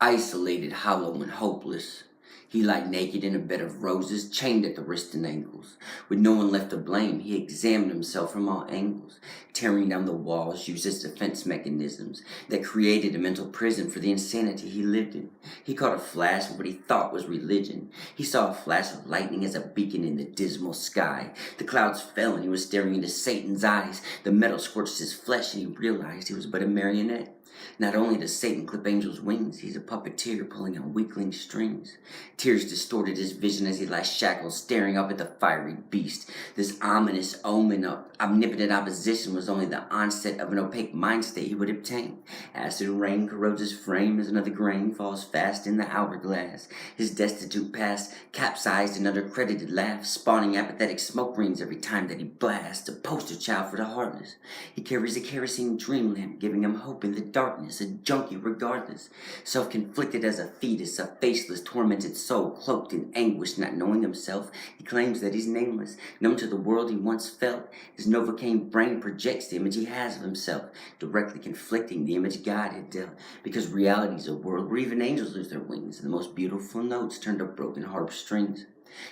Isolated, hollow, and hopeless. He lay naked in a bed of roses, chained at the wrists and ankles. With no one left to blame, he examined himself from all angles, tearing down the walls, used as defense mechanisms that created a mental prison for the insanity he lived in. He caught a flash of what he thought was religion. He saw a flash of lightning as a beacon in the dismal sky. The clouds fell and he was staring into Satan's eyes. The metal scorched his flesh and he realized he was but a marionette. Not only does Satan clip angels' wings, he's a puppeteer pulling on weakling strings. Tears distorted his vision as he lay shackled, staring up at the fiery beast. This ominous omen of omnipotent opposition was only the onset of an opaque mind state he would obtain. Acid rain corrodes his frame as another grain falls fast in the hourglass. His destitute past capsized in undercredited laughs, spawning apathetic smoke rings every time that he blasts. A poster child for the heartless. He carries a kerosene dream lamp, giving him hope in the darkness, a junkie regardless. Self-conflicted as a fetus, a faceless, tormented soul, cloaked in anguish, not knowing himself. He claims that he's nameless, numb to the world he once felt. His Novocaine brain projects the image he has of himself, directly conflicting the image God had dealt. Because reality's a world where even angels lose their wings, and the most beautiful notes turn to broken harp strings.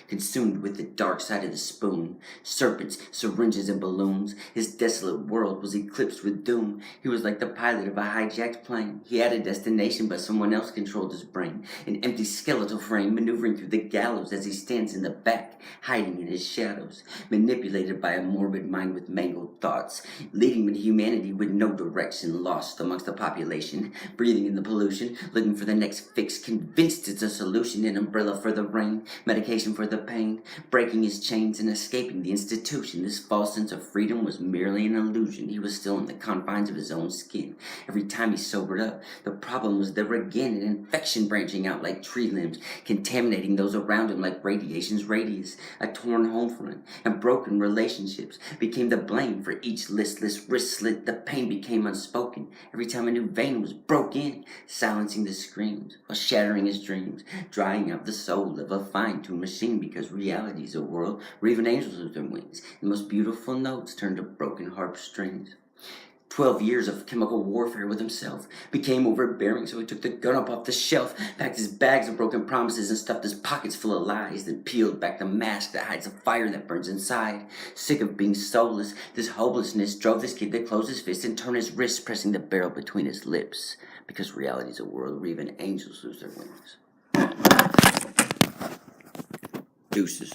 Consumed with the dark side of the spoon, serpents, syringes, and balloons, his desolate world was eclipsed with doom. He was like the pilot of a hijacked plane. He had a destination, but someone else controlled his brain. An empty skeletal frame maneuvering through the gallows as he stands in the back, hiding in his shadows, manipulated by a morbid mind with mangled thoughts, leading him to humanity with no direction, lost amongst the population, breathing in the pollution, looking for the next fix, convinced it's a solution, an umbrella for the rain, medication for the pain, breaking his chains and escaping the institution. This false sense of freedom was merely an illusion. He was still in the confines of his own skin. Every time he sobered up, the problem was there again, an infection branching out like tree limbs, contaminating those around him like radiation's radius. A torn home front and broken relationships became the blame for each listless wrist slit. The pain became unspoken every time a new vein was broke in, silencing the screams while shattering his dreams, drying out the soul of a fine-tuned machine. Because reality's a world where even angels lose their wings. The most beautiful notes turn to broken harp strings. 12 years of chemical warfare with himself became overbearing, so he took the gun up off the shelf, packed his bags of broken promises, and stuffed his pockets full of lies, then peeled back the mask that hides the fire that burns inside. Sick of being soulless, this hopelessness drove this kid to close his fist and turn his wrists, pressing the barrel between his lips. Because reality's a world where even angels lose their wings. Deuces.